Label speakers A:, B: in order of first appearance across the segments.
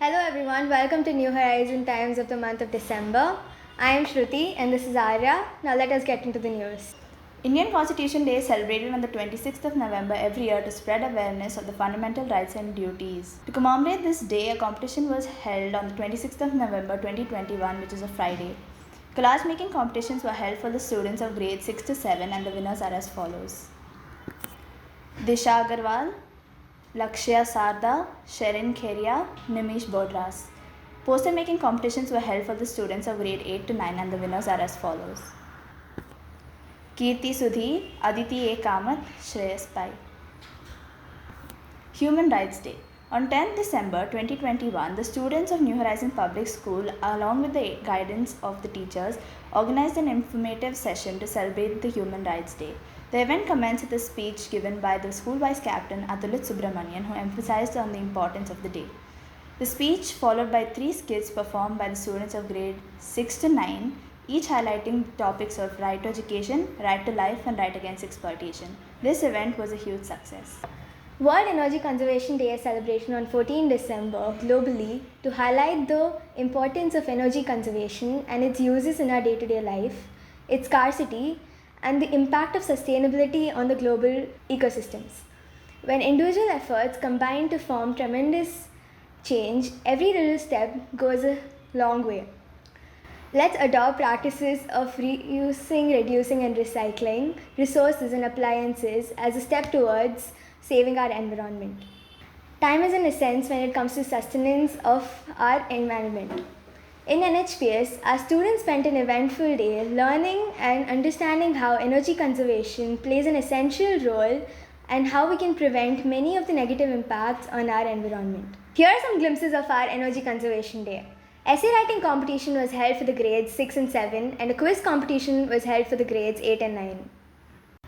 A: Hello everyone, welcome to New Horizon Times of the month of December. I am Shruti and this is Arya. Now let us get into the news.
B: Indian Constitution Day is celebrated on the 26th of November every year to spread awareness of the fundamental rights and duties. To commemorate this day, a competition was held on the 26th of November 2021, which is a Friday. Collage making competitions were held for the students of grades 6 to 7 and the winners are as follows. Disha Agarwal, Lakshya Sarda, Sherin Kheria, Nimish Bodras. Poster making competitions were held for the students of grade 8 to 9 and the winners are as follows. Kirti Sudhi, Aditi A. Kamath, Shreyas Pai. Human Rights Day. On 10th December 2021, the students of New Horizon Public School, along with the guidance of the teachers, organized an informative session to celebrate the Human Rights Day. The event commenced with a speech given by the school vice captain Atulit Subramanian, who emphasized on the importance of the day. The speech, followed by 3 skits performed by the students of grade 6 to 9, each highlighting the topics of right to education, right to life, and right against exploitation. This event was a huge success.
A: World Energy Conservation Day is celebration on 14 December globally to highlight the importance of energy conservation and its uses in our day-to-day life, its scarcity, and the impact of sustainability on the global ecosystems. When individual efforts combine to form tremendous change, every little step goes a long way. Let's adopt practices of reusing, reducing, and recycling resources and appliances as a step towards saving our environment. Time is an essence when it comes to sustenance of our environment. In NHPS, our students spent an eventful day learning and understanding how energy conservation plays an essential role and how we can prevent many of the negative impacts on our environment. Here are some glimpses of our Energy Conservation Day. Essay writing competition was held for the grades 6 and 7 and a quiz competition was held for the grades 8 and 9.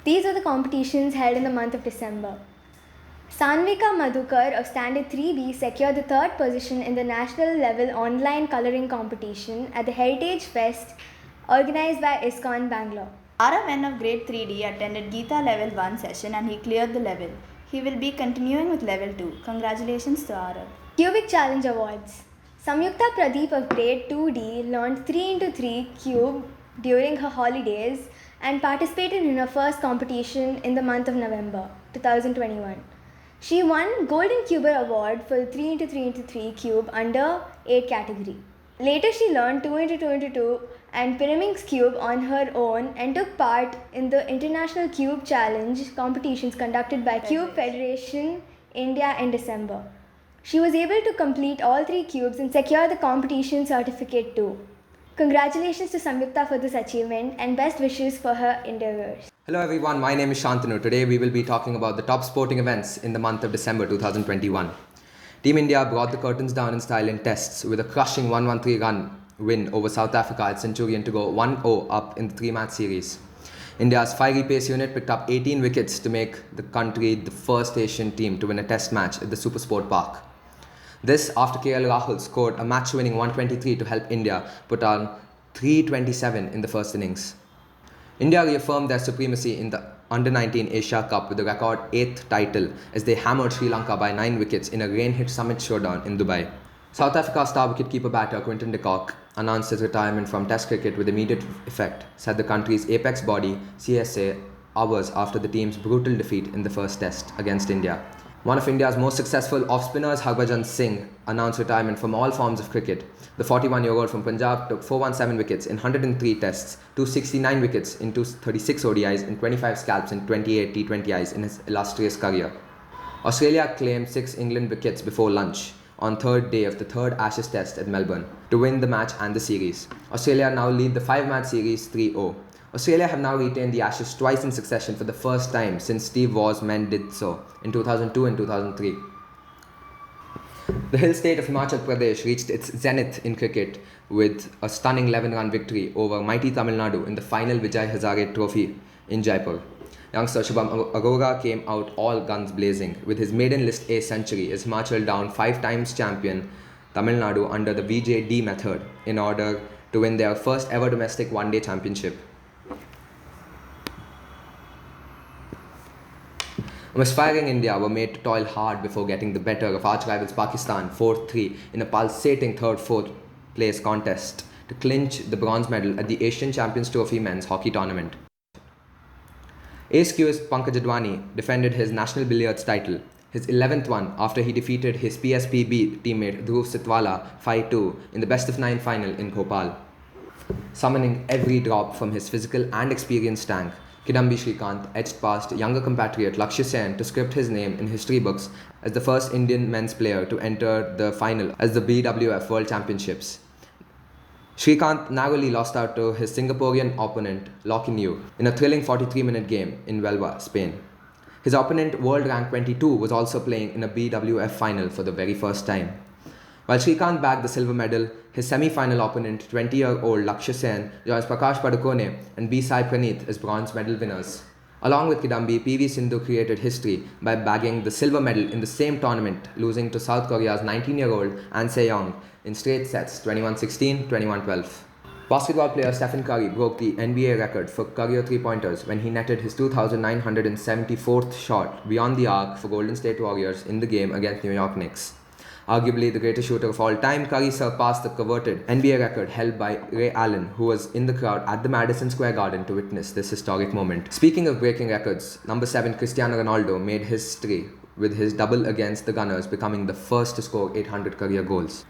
A: These are the competitions held in the month of December. Sanvika Madhukar of Standard 3B secured the 3rd position in the national level online colouring competition at the Heritage Fest organized by ISKCON Bangalore.
B: Arav N of grade 3D attended Geeta level 1 session and he cleared the level. He will be continuing with level 2. Congratulations to Arav.
A: Cubic Challenge Awards. Samyukta Pradeep of grade 2D learned 3x3 cube during her holidays and participated in her first competition in the month of November 2021. She won Golden Cuber Award for the 3x3x3 cube under 8 category. Later she learned 2x2x2 and Pyraminx cube on her own and took part in the International Cube Challenge competitions conducted by Cube Federation India in December. She was able to complete all 3 cubes and secure the competition certificate too. Congratulations to Samyukta for this achievement and best wishes for her endeavours.
C: Hello everyone, my name is Shantanu. Today we will be talking about the top sporting events in the month of December 2021. Team India brought the curtains down in style in tests with a crushing 113 run win over South Africa at Centurion to go 1-0 up in the 3-match series. India's fiery pace unit picked up 18 wickets to make the country the first Asian team to win a test match at the Supersport Park. This after KL Rahul scored a match-winning 123 to help India put on 327 in the first innings. India reaffirmed their supremacy in the Under-19 Asia Cup with a record 8th title as they hammered Sri Lanka by 9 wickets in a rain-hit summit showdown in Dubai. South Africa star wicketkeeper batter Quinton de Kock announced his retirement from Test cricket with immediate effect, said the country's apex body CSA hours after the team's brutal defeat in the first Test against India. One of India's most successful off-spinners, Harbhajan Singh, announced retirement from all forms of cricket. The 41-year-old from Punjab took 417 wickets in 103 tests, 269 wickets in 236 ODIs and 25 scalps in 28 T20Is in his illustrious career. Australia claimed 6 England wickets before lunch on third day of the third Ashes Test at Melbourne to win the match and the series. Australia now lead the 5-match series 3-0. Australia have now retained the Ashes twice in succession for the first time since Steve Waugh's men did so in 2002 and 2003. The hill state of Himachal Pradesh reached its zenith in cricket with a stunning 11-run victory over mighty Tamil Nadu in the final Vijay Hazare Trophy in Jaipur. Youngster Shubham Arora came out all guns blazing with his maiden list A century as Himachal downed 5 times champion Tamil Nadu under the VJD method in order to win their first ever domestic one-day championship. Aspiring India were made to toil hard before getting the better of arch rivals Pakistan 4-3 in a pulsating third-fourth place contest to clinch the bronze medal at the Asian Champions Trophy men's hockey tournament. Ace QS Pankaj Advani defended his national billiards title, his 11th one after he defeated his PSPB teammate Dhruv Sitwala 5-2 in the best-of-9 final in Bhopal. Summoning every drop from his physical and experienced tank, Kidambi Srikanth edged past younger compatriot Lakshya Sen to script his name in history books as the first Indian men's player to enter the final as the BWF World Championships. Srikanth narrowly lost out to his Singaporean opponent Lockie Yu in a thrilling 43-minute game in Huelva, Spain. His opponent, world rank 22, was also playing in a BWF final for the very first time. While Srikanth bagged the silver medal, his semi-final opponent, 20-year-old Lakshya Sen, joins Prakash Padukone and B. Sai Praneeth as bronze medal winners. Along with Kidambi, PV Sindhu created history by bagging the silver medal in the same tournament, losing to South Korea's 19-year-old An Se-young in straight sets 21-16, 21-12. Basketball player Stephen Curry broke the NBA record for career three-pointers when he netted his 2,974th shot beyond the arc for Golden State Warriors in the game against New York Knicks. Arguably the greatest shooter of all time, Curry surpassed the coveted NBA record held by Ray Allen, who was in the crowd at the Madison Square Garden to witness this historic moment. Speaking of breaking records, number 7 Cristiano Ronaldo made history with his double against the Gunners, becoming the first to score 800 career goals.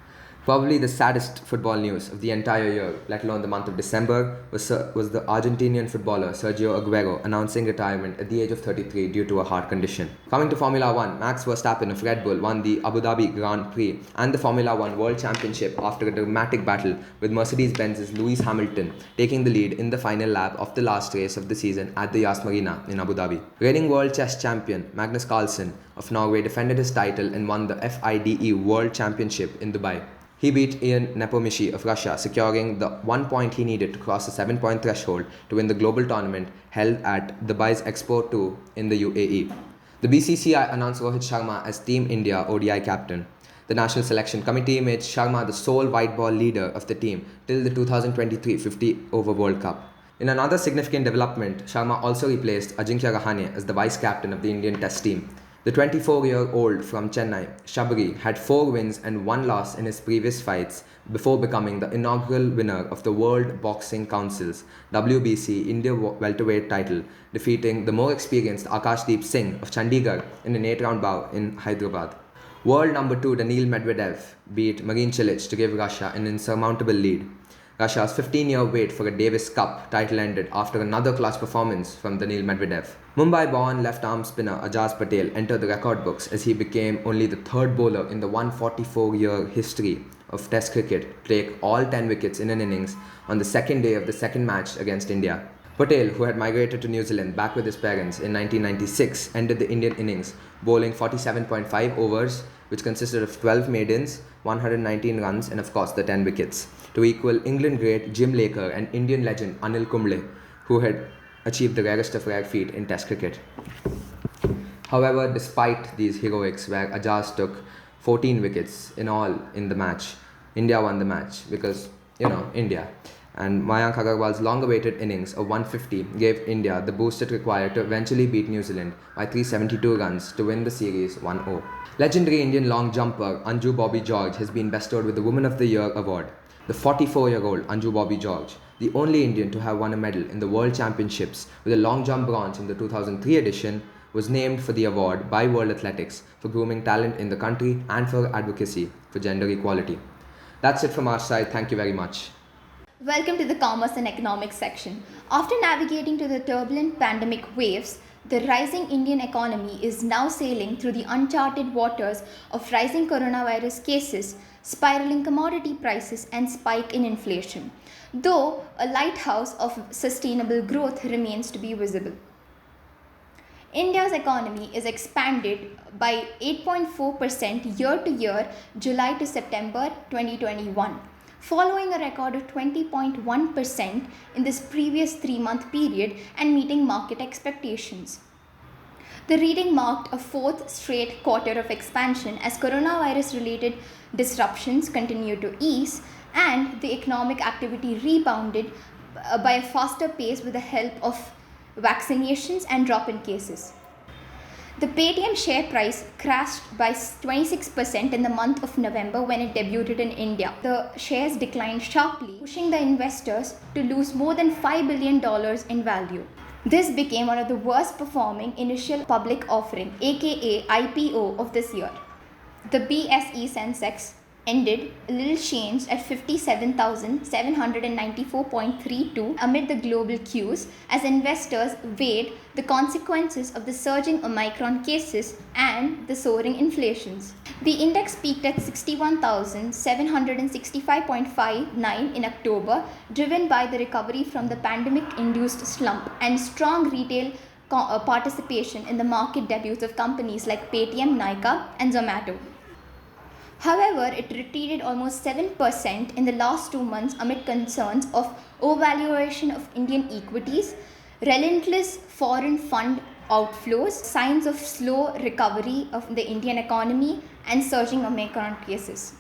C: Probably the saddest football news of the entire year, let alone the month of December, was the Argentinian footballer Sergio Aguero announcing retirement at the age of 33 due to a heart condition. Coming to Formula 1, Max Verstappen of Red Bull won the Abu Dhabi Grand Prix and the Formula 1 World Championship after a dramatic battle with Mercedes-Benz's Lewis Hamilton taking the lead in the final lap of the last race of the season at the Yas Marina in Abu Dhabi. Reigning world chess champion Magnus Carlsen of Norway defended his title and won the FIDE World Championship in Dubai. He beat Ian Nepomuceno of Russia, securing the 1 point he needed to cross the 7-point threshold to win the global tournament held at Dubai's Expo 2 in the UAE. The BCCI announced Rohit Sharma as Team India ODI captain. The National Selection Committee made Sharma the sole white ball leader of the team till the 2023 50-over World Cup. In another significant development, Sharma also replaced Ajinkya Rahane as the vice captain of the Indian Test team. The 24-year-old from Chennai, Shabri, had 4 wins and 1 loss in his previous fights before becoming the inaugural winner of the World Boxing Council's WBC India welterweight title, defeating the more experienced Akashdeep Singh of Chandigarh in an 8-round bout in Hyderabad. World number 2 Daniil Medvedev beat Marin Cilic to give Russia an insurmountable lead. Russia's 15-year wait for a Davis Cup title ended after another clutch performance from Daniil Medvedev. Mumbai-born left-arm spinner Ajaz Patel entered the record books as he became only the 3rd bowler in the 144-year history of Test cricket to take all 10 wickets in an innings on the second day of the second match against India. Patel, who had migrated to New Zealand back with his parents in 1996, ended the Indian innings bowling 47.5 overs, which consisted of 12 maidens, 119 runs and of course the 10 wickets, to equal England great Jim Laker and Indian legend Anil Kumble, who had achieved the rarest of rare feat in Test cricket. However, despite these heroics where Ajaz took 14 wickets in all in the match, India won the match because, India. And Mayank Agarwal's long-awaited innings of 150 gave India the boost it required to eventually beat New Zealand by 372 runs to win the series 1-0. Legendary Indian long jumper Anju Bobby George has been bestowed with the Woman of the Year award. The 44-year-old Anju Bobby George, the only Indian to have won a medal in the World Championships with a long jump bronze in the 2003 edition, was named for the award by World Athletics for grooming talent in the country and for advocacy for gender equality. That's it from our side. Thank you very much.
D: Welcome to the Commerce and Economics section. After navigating to the turbulent pandemic waves, the rising Indian economy is now sailing through the uncharted waters of rising coronavirus cases, spiraling commodity prices and spike in inflation, though a lighthouse of sustainable growth remains to be visible. India's economy is expanded by 8.4% year to year, July to September 2021. Following a record of 20.1% in this previous 3-month period and meeting market expectations. The reading marked a 4th straight quarter of expansion as coronavirus-related disruptions continued to ease and the economic activity rebounded by a faster pace with the help of vaccinations and drop in cases. The Paytm share price crashed by 26% in the month of November when it debuted in India. The shares declined sharply, pushing the investors to lose more than $5 billion in value. This became one of the worst performing initial public offering, aka IPO, of this year. The BSE Sensex ended a little changed at 57,794.32 amid the global cues as investors weighed the consequences of the surging Omicron cases and the soaring inflations. The index peaked at 61,765.59 in October, driven by the recovery from the pandemic-induced slump and strong retail participation in the market debuts of companies like Paytm, Nykaa, and Zomato. However, it retreated almost 7% in the last 2 months amid concerns of overvaluation of Indian equities, relentless foreign fund outflows, signs of slow recovery of the Indian economy, and surging Omicron cases.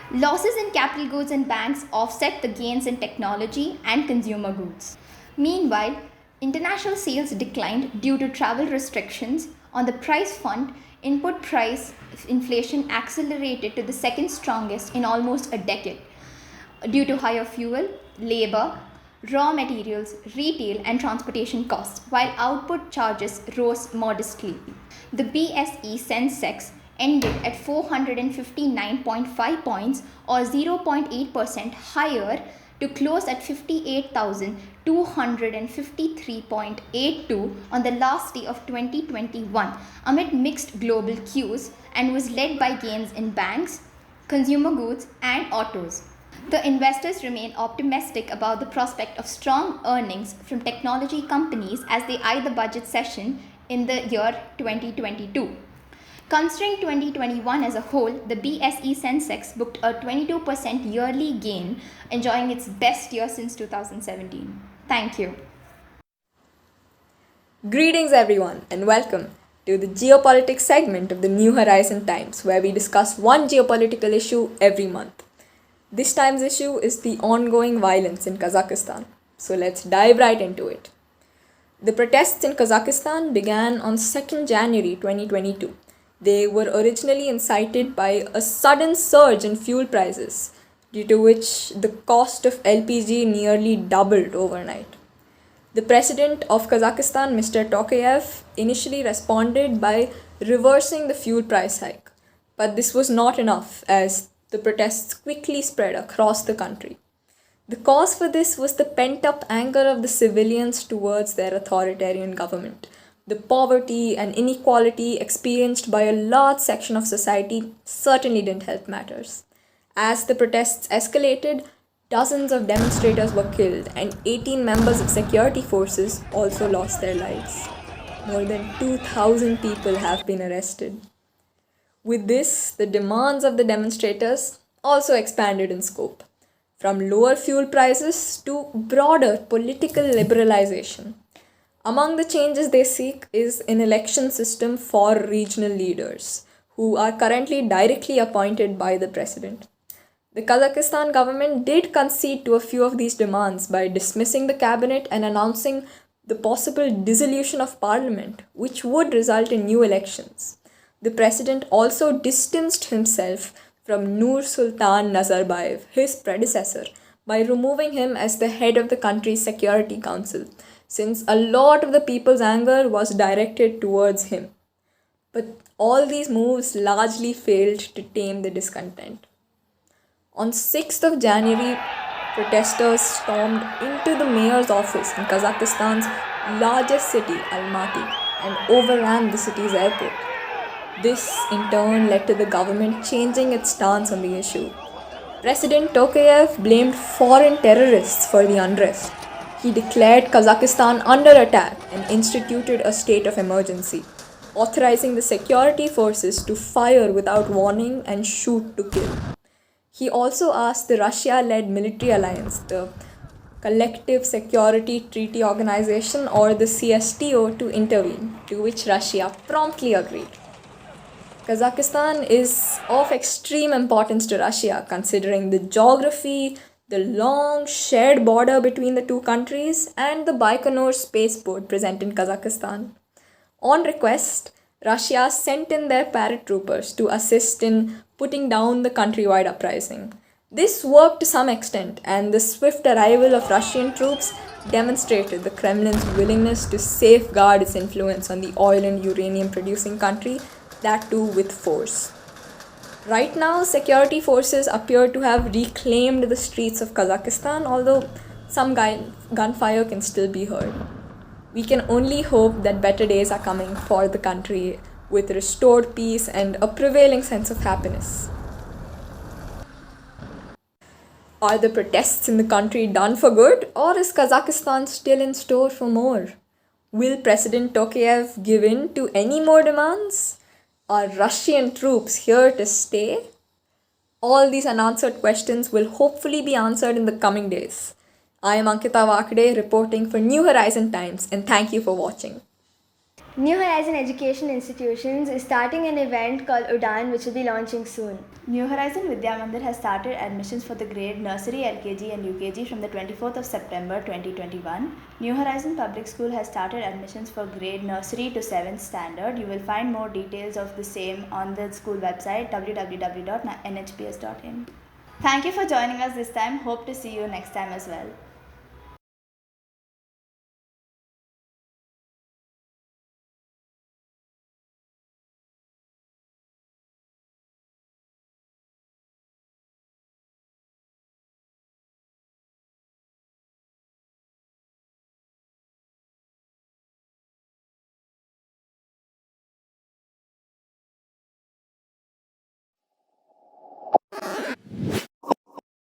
D: Losses in capital goods and banks offset the gains in technology and consumer goods. Meanwhile, international sales declined due to travel restrictions. On the price front, input price inflation accelerated to the second strongest in almost a decade due to higher fuel, labor, raw materials, retail, and transportation costs, while output charges rose modestly. The BSE Sensex ended at 459.5 points or 0.8% higher to close at 58,253.82 on the last day of 2021 amid mixed global cues and was led by gains in banks, consumer goods, and autos. The investors remain optimistic about the prospect of strong earnings from technology companies as they eye the budget session in the year 2022. Considering 2021 as a whole, the BSE Sensex booked a 22% yearly gain, enjoying its best year since 2017. Thank you.
E: Greetings everyone and welcome to the geopolitics segment of the New Horizon Times, where we discuss one geopolitical issue every month. This time's issue is the ongoing violence in Kazakhstan. So let's dive right into it. The protests in Kazakhstan began on 2nd January 2022. They were originally incited by a sudden surge in fuel prices, due to which the cost of LPG nearly doubled overnight. The president of Kazakhstan, Mr. Tokayev, initially responded by reversing the fuel price hike. But this was not enough as the protests quickly spread across the country. The cause for this was the pent-up anger of the civilians towards their authoritarian government. The poverty and inequality experienced by a large section of society certainly didn't help matters. As the protests escalated, dozens of demonstrators were killed and 18 members of security forces also lost their lives. More than 2,000 people have been arrested. With this, the demands of the demonstrators also expanded in scope, from lower fuel prices to broader political liberalization. Among the changes they seek is an election system for regional leaders, who are currently directly appointed by the president. The Kazakhstan government did concede to a few of these demands by dismissing the cabinet and announcing the possible dissolution of parliament, which would result in new elections. The president also distanced himself from Nur Sultan Nazarbayev, his predecessor, by removing him as the head of the country's Security Council, since a lot of the people's anger was directed towards him. But all these moves largely failed to tame the discontent. On 6th of January, protesters stormed into the mayor's office in Kazakhstan's largest city, Almaty, and overran the city's airport. This, in turn, led to the government changing its stance on the issue. President Tokayev blamed foreign terrorists for the unrest. He declared Kazakhstan under attack and instituted a state of emergency, authorizing the security forces to fire without warning and shoot to kill. He also asked the Russia-led military alliance, the Collective Security Treaty Organization or the CSTO, to intervene, to which Russia promptly agreed. Kazakhstan is of extreme importance to Russia, considering the geography, the long shared border between the two countries, and the Baikonur spaceport present in Kazakhstan. On request, Russia sent in their paratroopers to assist in putting down the countrywide uprising. This worked to some extent, and the swift arrival of Russian troops demonstrated the Kremlin's willingness to safeguard its influence on the oil and uranium producing country, that too with force. Right now, security forces appear to have reclaimed the streets of Kazakhstan, although some gunfire can still be heard. We can only hope that better days are coming for the country with restored peace and a prevailing sense of happiness. Are the protests in the country done for good, or is Kazakhstan still in store for more? Will President Tokayev give in to any more demands? Are Russian troops here to stay? All these unanswered questions will hopefully be answered in the coming days. I am Ankita Vakde reporting for New Horizon Times, and thank you for watching.
A: New Horizon Education Institutions is starting an event called Udan, which will be launching soon.
B: New Horizon Vidya Mandir has started admissions for the grade Nursery, LKG and UKG from the 24th of September 2021. New Horizon Public School has started admissions for grade Nursery to 7th Standard. You will find more details of the same on the school website www.nhps.in. Thank you for joining us this time. Hope to see you next time as well.